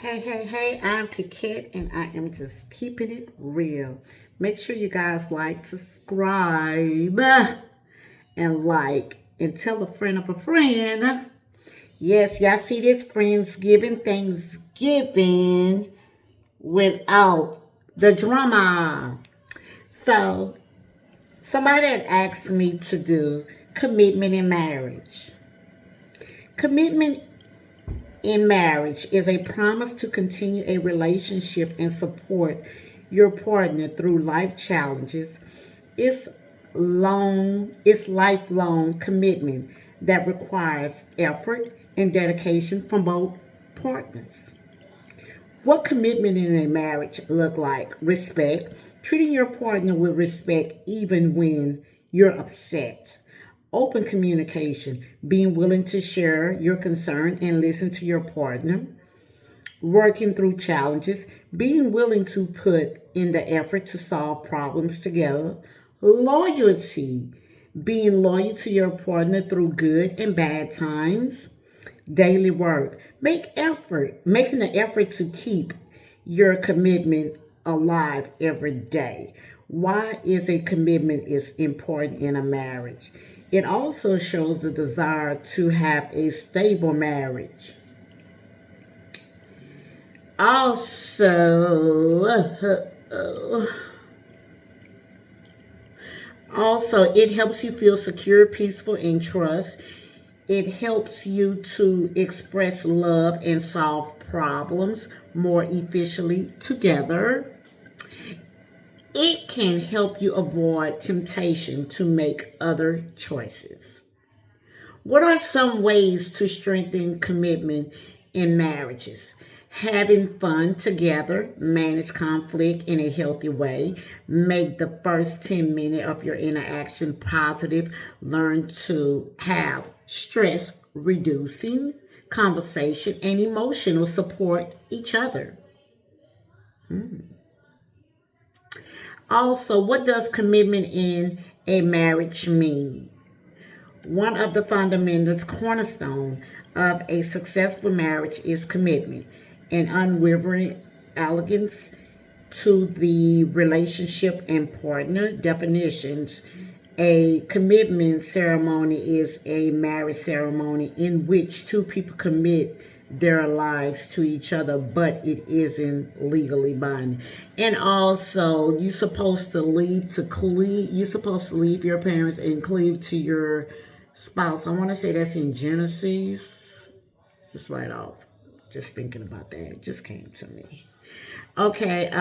Hey, I'm Ket-Ket and I am just keeping it real. Make sure you guys like, subscribe, and tell a friend of a friend. Yes, y'all see this Friendsgiving, Thanksgiving without the drama. So, somebody had asked me to do commitment in marriage. Commitment in marriage is a promise to continue a relationship and support your partner through life challenges. It's it's lifelong commitment that requires effort and dedication from both partners. What commitment in a marriage look like? Respect, treating your partner with respect even when you're upset. Open communication, being willing to share your concern and listen to your partner. Working through challenges, being willing to put in the effort to solve problems together. Loyalty, being loyal to your partner through good and bad times. Daily work, making the effort to keep your commitment alive every day. Why is a commitment is important in a marriage? It also shows the desire to have a stable marriage. Also, also, it helps you feel secure, peaceful, and trust. It helps you to express love and solve problems more efficiently together. It can help you avoid temptation to make other choices. What are some ways to strengthen commitment in marriages? Having fun together, manage conflict in a healthy way, make the first 10 minutes of your interaction positive, learn to have stress reducing conversation and emotional support each other. Also, what does commitment in a marriage mean? One of the fundamentals, cornerstone of a successful marriage is commitment and unwavering allegiance to the relationship and partner definitions. A commitment ceremony is a marriage ceremony in which two people commit their lives to each other, but it isn't legally binding. And also, you're supposed to leave your parents and cleave to your spouse. I want to say that's in Genesis. Just right off. Just thinking about that. It just came to me. Okay,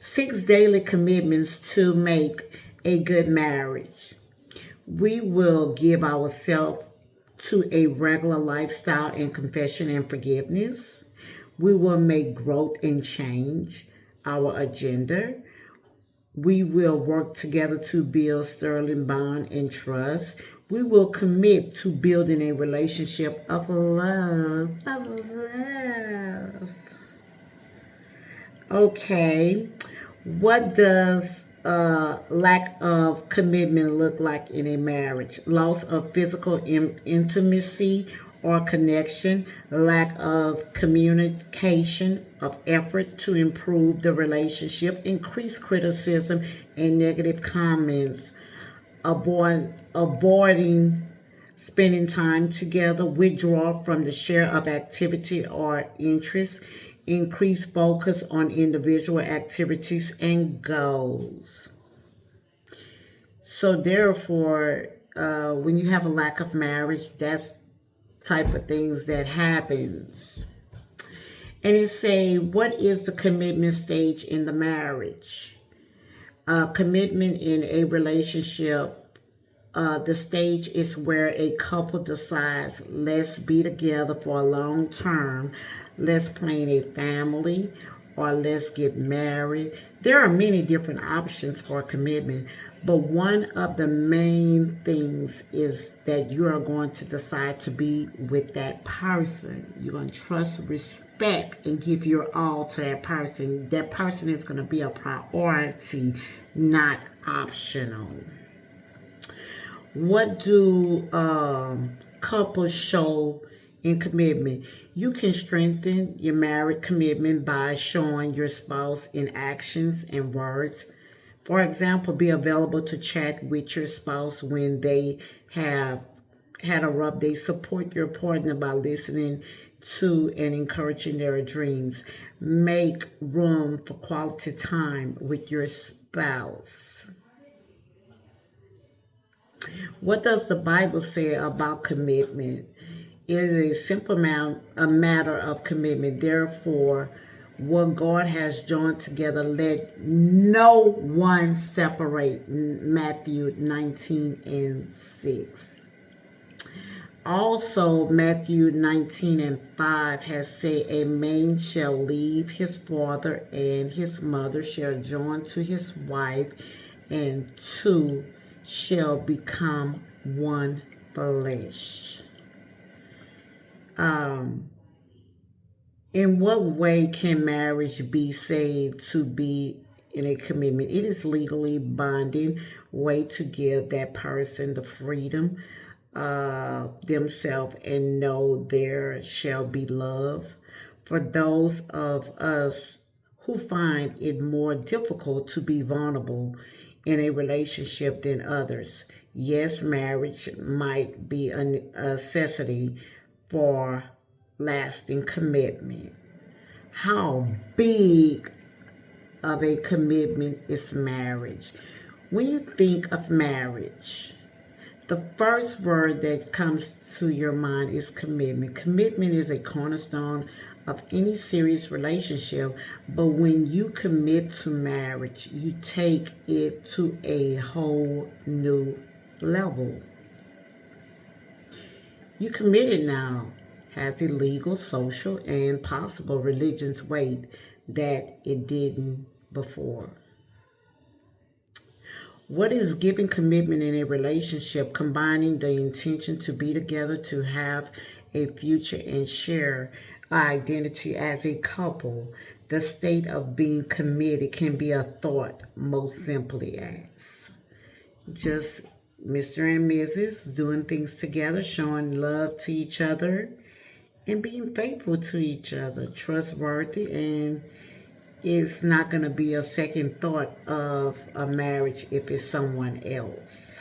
6 daily commitments to make a good marriage. We will give ourselves to a regular lifestyle and confession and forgiveness. We will make growth and change our agenda. We will work together to build sterling bond and trust. We will commit to building a relationship of love. Okay, what does lack of commitment look like in a marriage? Loss of physical intimacy or connection, lack of communication, of effort to improve the relationship, increased criticism and negative comments, avoiding spending time together, withdraw from the share of activity or interest, increase focus on individual activities and goals. So therefore, when you have a lack of marriage, that's type of things that happens. And it say, what is the commitment stage in the marriage? Commitment in a relationship, the stage is where a couple decides, let's be together for a long term, let's plan a family, or let's get married. There are many different options for commitment, but one of the main things is that you are going to decide to be with that person. You're going to trust, respect, and give your all to that person. That person is going to be a priority, not optional. What do couples show in commitment. You can strengthen your married commitment by showing your spouse in actions and words. For example, be available to chat with your spouse when they have had a rough day. Support your partner by listening to and encouraging their dreams. Make room for quality time with your spouse. What does the Bible say about commitment? It is a simple a matter of commitment. Therefore, what God has joined together, let no one separate. Matthew 19:6. Also, Matthew 19:5 has said, a man shall leave his father and his mother shall join to his wife, and two shall become one flesh. Um, in what way can marriage be said to be in a commitment? It is legally binding way to give that person the freedom themselves and know there shall be love. For those of us who find it more difficult to be vulnerable in a relationship than others, yes, marriage might be a necessity for lasting commitment. How big of a commitment is marriage? When you think of marriage, the first word that comes to your mind is commitment. Commitment is a cornerstone of any serious relationship, but when you commit to marriage, you take it to a whole new level. You committed now has a legal, social, and possible religious weight that it didn't before. What is giving commitment in a relationship? Combining the intention to be together, to have a future, and share identity as a couple. The state of being committed can be a thought, most simply as just Mr. and Mrs. doing things together, showing love to each other, and being faithful to each other, trustworthy, and it's not going to be a second thought of a marriage if it's someone else.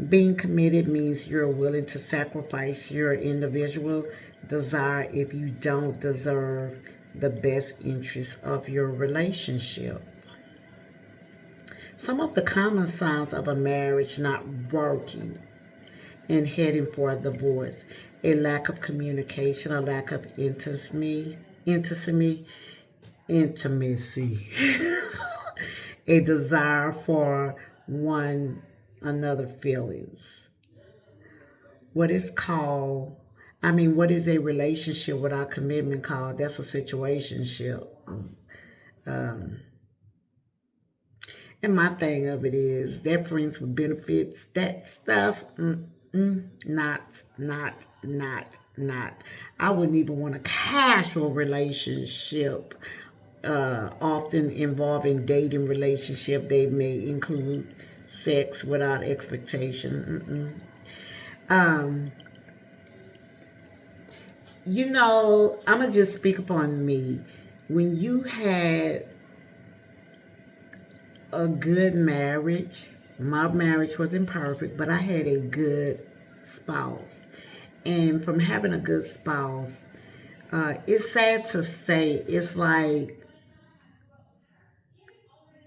Being committed means you're willing to sacrifice your individual desire if you don't deserve the best interests of your relationship. Some of the common signs of a marriage not working and heading for a divorce: a lack of communication, a lack of intimacy, a desire for one another feelings. What is called, what is a relationship without commitment called? That's a situationship. Um, and my thing of it is that friends with benefits, that stuff, not, not, not, not. I wouldn't even want a casual relationship, often involving dating relationship. They may include sex without expectation. Um, I'm gonna just speak upon me. When you had a good marriage, my marriage wasn't perfect, but I had a good spouse. And from having a good spouse, it's sad to say, it's like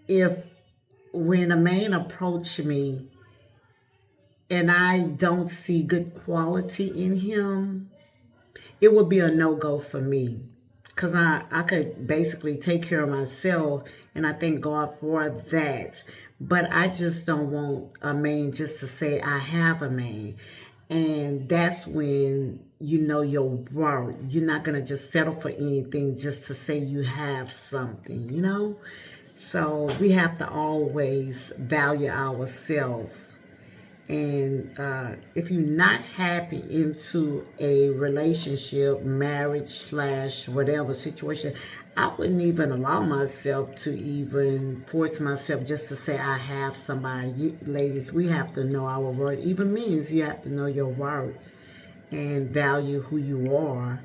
if when a man approached me and I don't see good quality in him, it would be a no-go for me. Because I could basically take care of myself, and I thank God for that. But I just don't want a man just to say, I have a man. And that's when you know your worth. You're not going to just settle for anything just to say you have something. So we have to always value ourselves. And if you're not happy into a relationship, marriage slash whatever situation, I wouldn't even allow myself to even force myself just to say I have somebody. Ladies, we have to know our worth. Even men, you have to know your worth. and value who you are.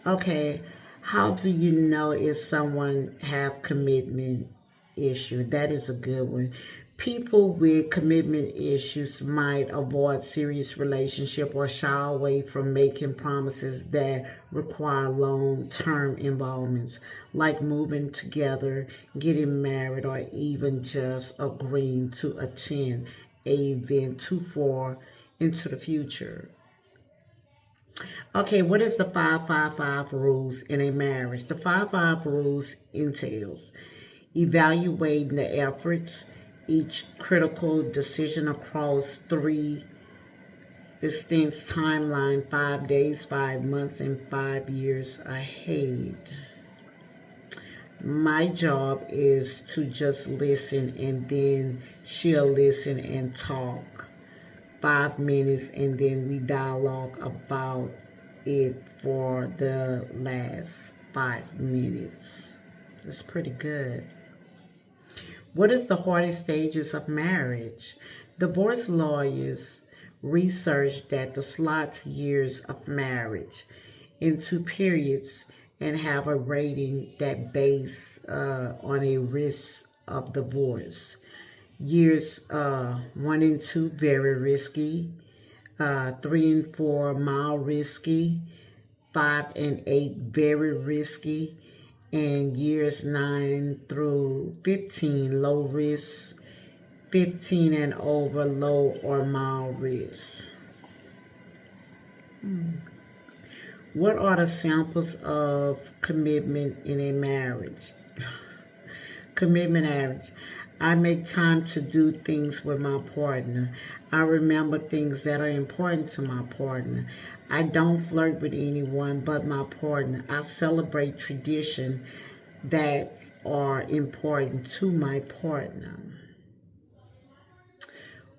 Okay, how do you know if someone have commitment issue? That is a good one. People with commitment issues might avoid serious relationship or shy away from making promises that require long-term involvements, like moving together, getting married, or even just agreeing to attend a event too far into the future. Okay, what is the 555 rules in a marriage? The 5-5 rules entails evaluating the efforts, each critical decision across 3 distinct timeline, 5 days, 5 months, and 5 years ahead. My job is to just listen, and then she'll listen and talk 5 minutes, and then we dialogue about it for the last 5 minutes. That's pretty good. What is the hardest stages of marriage? Divorce lawyers research that the slots years of marriage into periods and have a rating that based on a risk of divorce. Years 1 and 2 very risky, 3 and 4 mild risky, 5 and 8 very risky, and years 9 through 15 low risk, 15 and over low or mild risk. What are the samples of commitment in a marriage? Commitment average. I make time to do things with my partner. I remember things that are important to my partner. I don't flirt with anyone but my partner. I celebrate tradition that are important to my partner.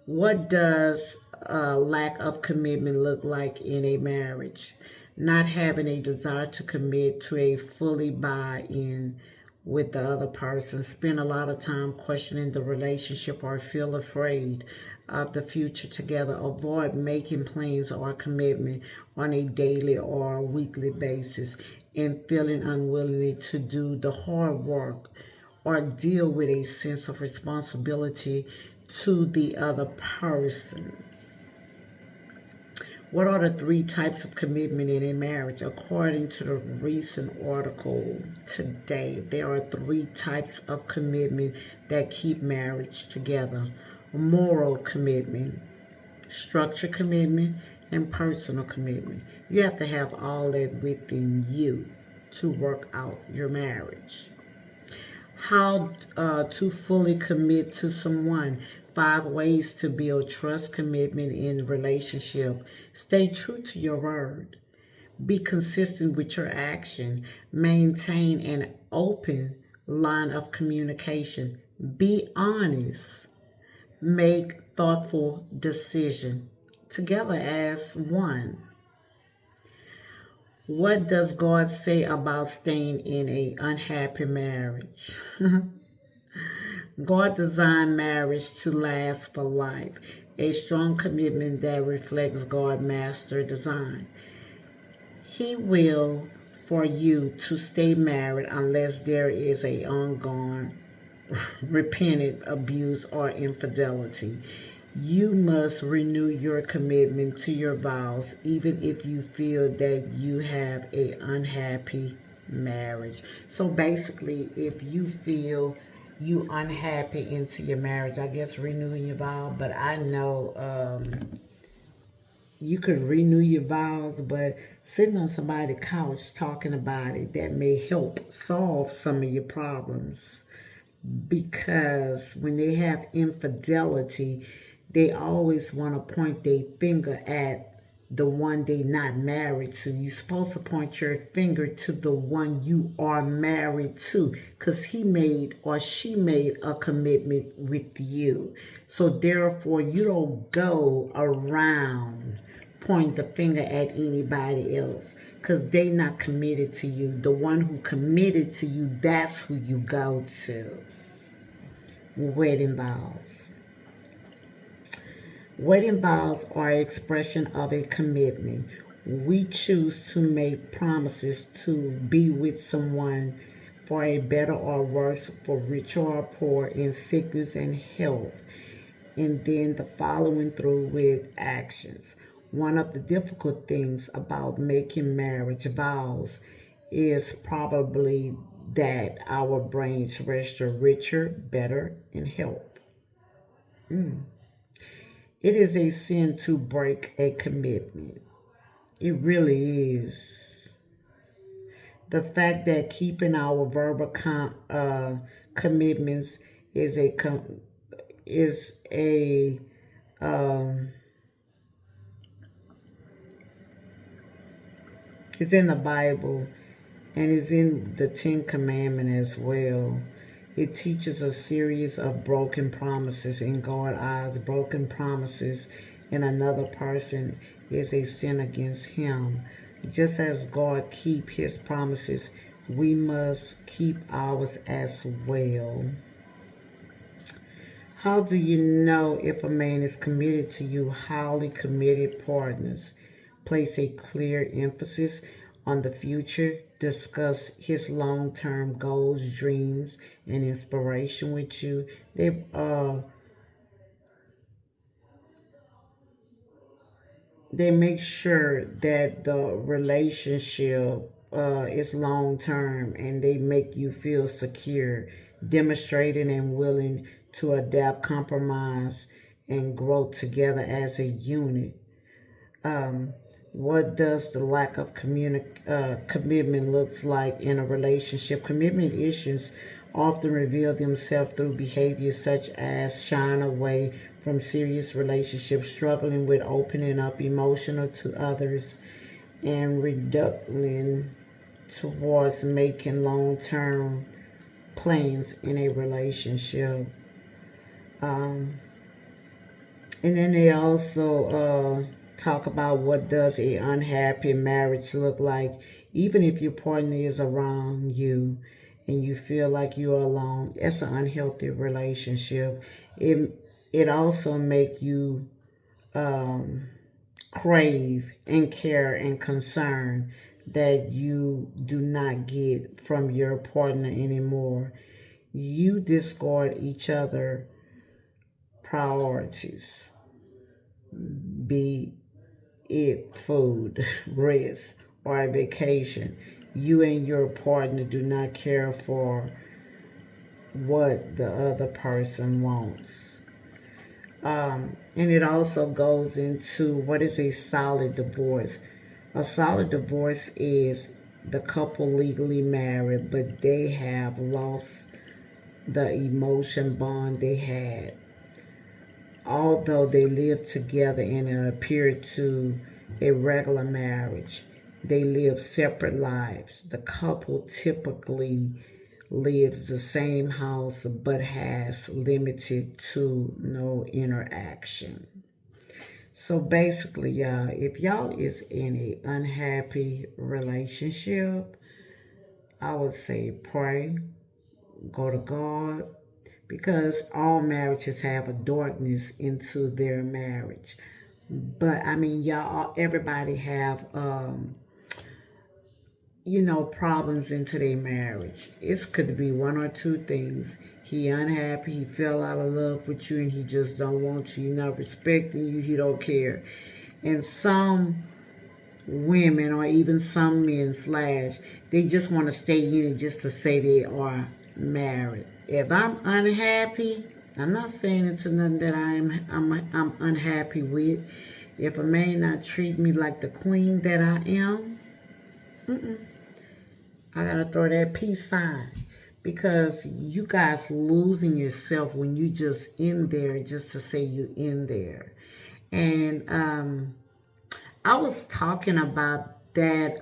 What does a lack of commitment look like in a marriage? Not having a desire to commit to a fully buy-in with the other person, spend a lot of time questioning the relationship or feel afraid of the future together, avoid making plans or commitment on a daily or weekly basis, and feeling unwilling to do the hard work or deal with a sense of responsibility to the other person. What are the 3 types of commitment in a marriage? According to the recent article today, there are 3 types of commitment that keep marriage together: moral commitment, structure commitment, and personal commitment. You have to have all that within you to work out your marriage. How to fully commit to someone. 5 ways to build trust, commitment in relationship. Stay true to your word. Be consistent with your action. Maintain an open line of communication. Be honest. Make thoughtful decision together as one. What does God say about staying in a unhappy marriage? God designed marriage to last for life, a strong commitment that reflects God's master design. He will for you to stay married unless there is a ongoing repentant abuse or infidelity. You must renew your commitment to your vows even if you feel that you have a unhappy marriage. So basically, if you feel you unhappy into your marriage, I guess renewing your vow. But I know you could renew your vows, but sitting on somebody's couch talking about it, that may help solve some of your problems, because when they have infidelity, they always want to point their finger at the one they not married to. You're supposed to point your finger to the one you are married to, because he made or she made a commitment with you. So therefore, you don't go around point the finger at anybody else, because they not committed to you. The one who committed to you, that's who you go to. Wedding vows. Wedding vows are an expression of a commitment. We choose to make promises to be with someone for a better or worse, for richer or poor, in sickness and health, and then the following through with actions. One of the difficult things about making marriage vows is probably that our brains register richer, better, and health. Mm. It is a sin to break a commitment. It really is. The fact that keeping our verbal commitments is a um, is in the Bible and is in the Ten Commandments as well. It teaches a series of broken promises in God's eyes. Broken promises in another person is a sin against Him. Just as God keep His promises, we must keep ours as well. How do you know if a man is committed to you? Highly committed partners place a clear emphasis on the future, discuss his long-term goals, dreams, and inspiration with you. They make sure that the relationship is long term, and they make you feel secure, demonstrating and willing to adapt, compromise, and grow together as a unit. um, what does the lack of commitment looks like in a relationship? Commitment issues often reveal themselves through behaviors such as shying away from serious relationships, struggling with opening up emotional to others, and reducting towards making long-term plans in a relationship. Um, And then they also talk about what does a unhappy marriage look like. Even if your partner is around you and you feel like you're alone, it's an unhealthy relationship. It also make you um, crave and care and concern that you do not get from your partner anymore. You discard each other priorities, be it food, rest, or a vacation. You and your partner do not care for what the other person wants. And it also goes into what is a solid divorce. A solid divorce is the couple legally married, but they have lost the emotion bond they had. Although they live together and it appeared to a regular marriage, they live separate lives. The couple typically lives the same house but has limited to no interaction. So basically, y'all, if y'all is in a unhappy relationship, I would say pray, go to God, because all marriages have a darkness into their marriage. But I mean, y'all, everybody have problems into their marriage. It could be one or two things. He unhappy, he fell out of love with you, and he just don't want you. He not respecting you, he don't care. And some women or even some men slash, they just want to stay in it just to say they are married. If I'm unhappy, I'm not saying it's nothing that I'm unhappy with. If a man not treat me like the queen that I am, mm-mm, I gotta throw that peace sign, because you guys losing yourself when you just in there just to say you in there. And I was talking about that.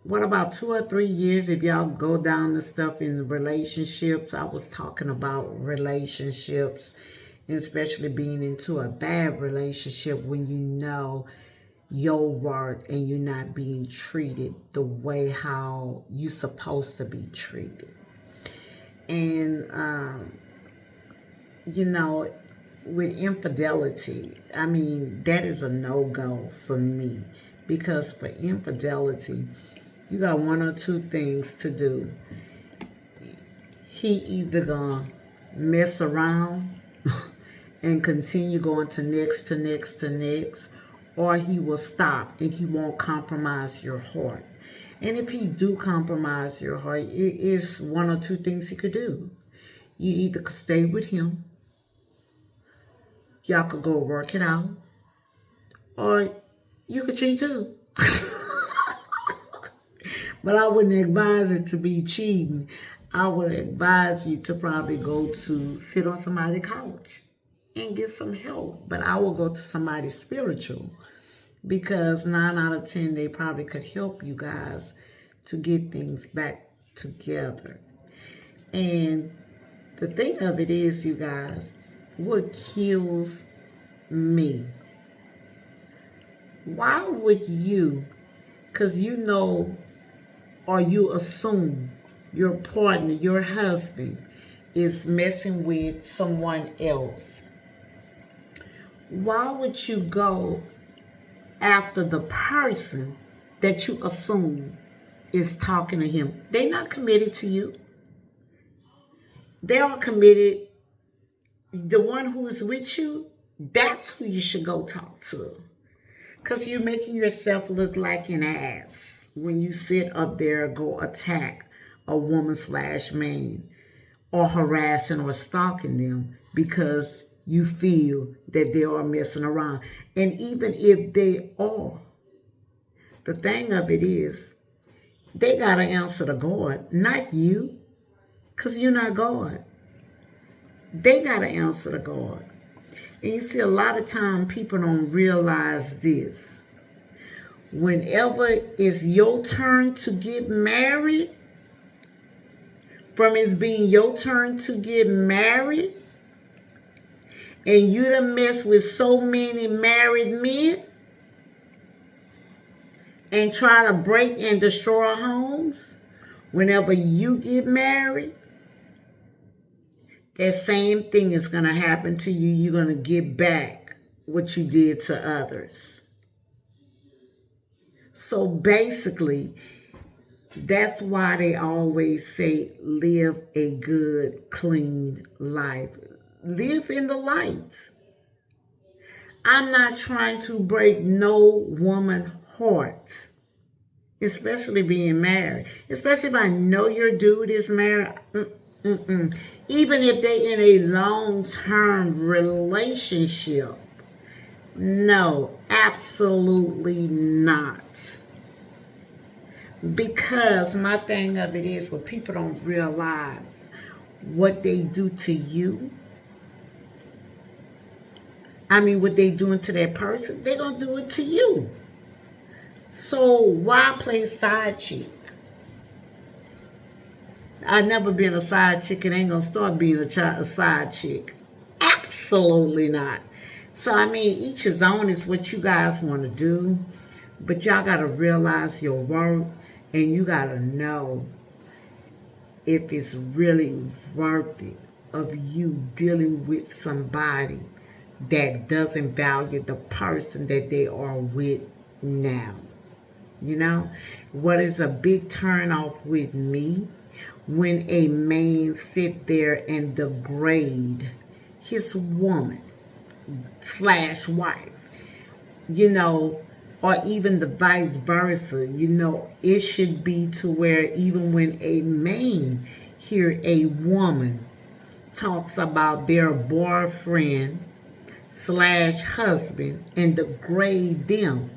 What about 2 or 3 years? If y'all go down the stuff in relationships, I was talking about relationships, and especially being into a bad relationship when you know your worth and you're not being treated the way how you supposed to be treated. And you know, with infidelity, I mean, that is a no-go for me. Because for infidelity, you got one or two things to do. He either gonna mess around and continue going to next, to next, to next, or he will stop and he won't compromise your heart. And if he do compromise your heart, it is one or two things he could do. You either could stay with him, y'all could go work it out, or you could cheat too. But I wouldn't advise it to be cheating. I would advise you to probably go to sit on somebody's couch and get some help. But I will go to somebody spiritual, because 9 out of 10, they probably could help you guys to get things back together. And the thing of it is, you guys, what kills me, why would you, because you know, or you assume your partner, your husband, is messing with someone else, why would you go after the person that you assume is talking to him? They're not committed to you. They are committed. The one who is with you, that's who you should go talk to. Because you're making yourself look like an ass when you sit up there and go attack a woman/man, or harassing or stalking them because you feel that they are messing around. And even if they are, the thing of it is, they got to answer to God, not you, because you're not God. They got to answer to God. And you see, a lot of time people don't realize this. Whenever it's your turn to get married, from it being your turn to get married, and you done mess with so many married men and try to break and destroy homes, whenever you get married, that same thing is going to happen to you. You're going to get back what you did to others. So basically, that's why they always say, live a good, clean life. Live in the light. I'm not trying to break no woman's heart, especially being married. Especially if I know your dude is married. Even if they in a long-term relationship. No, absolutely not. Because my thing of it is, what people don't realize, what they do to you, I mean, what they doing to that person, they gonna do it to you. So why play side chick? I've never been a side chick and ain't gonna start being a side chick. Absolutely not. So I mean, each his own is what you guys want to do, but y'all gotta realize your worth, and you gotta know if it's really worth it of you dealing with somebody that doesn't value the person that they are with now. You know, what is a big turn off with me, when a man sit there and degrade his woman / wife, you know, or even the vice versa. You know, it should be to where even when a man hear a woman talks about their boyfriend / husband and degrade them,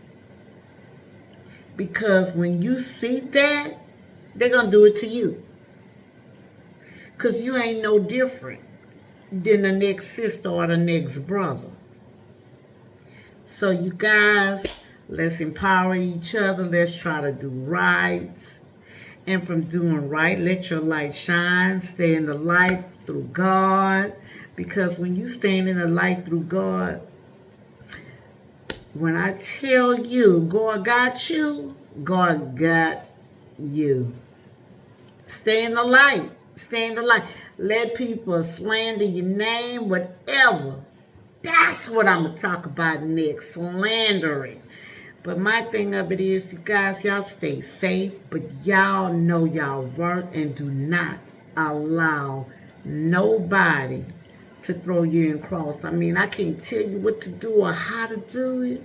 because when you see that, they're going to do it to you. Because you ain't no different than the next sister or the next brother. So you guys, let's empower each other. Let's try to do right. And from doing right, let your light shine. Stay in the light through God. Because when you stand in the light through God, when I tell you God got you, God got you. Stay in the light. Stay in the light. Let people slander your name, whatever. That's what I'm going to talk about next, slandering. But my thing of it is, you guys, y'all stay safe, but y'all know y'all worth and do not allow nobody to throw you in cross. I mean, I can't tell you what to do or how to do it,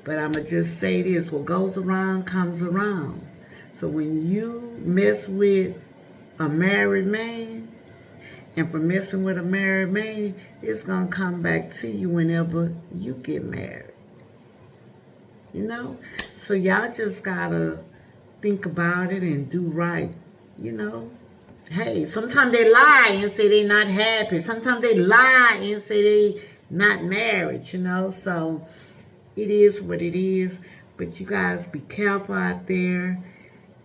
but I'm going to just say this. What goes around comes around. So when you mess with a married man, and for messing with a married man, it's going to come back to you whenever you get married. You know? So y'all just got to think about it and do right. You know? Hey, sometimes they lie and say they're not happy. Sometimes they lie and say they not married, you know? So it is what it is. But you guys be careful out there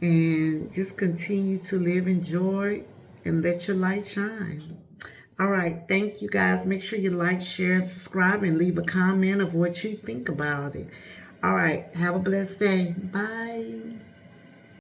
and just continue to live in joy and let your light shine. All right. Thank you guys. Make sure you like, share, and subscribe and leave a comment of what you think about it. All right. Have a blessed day. Bye.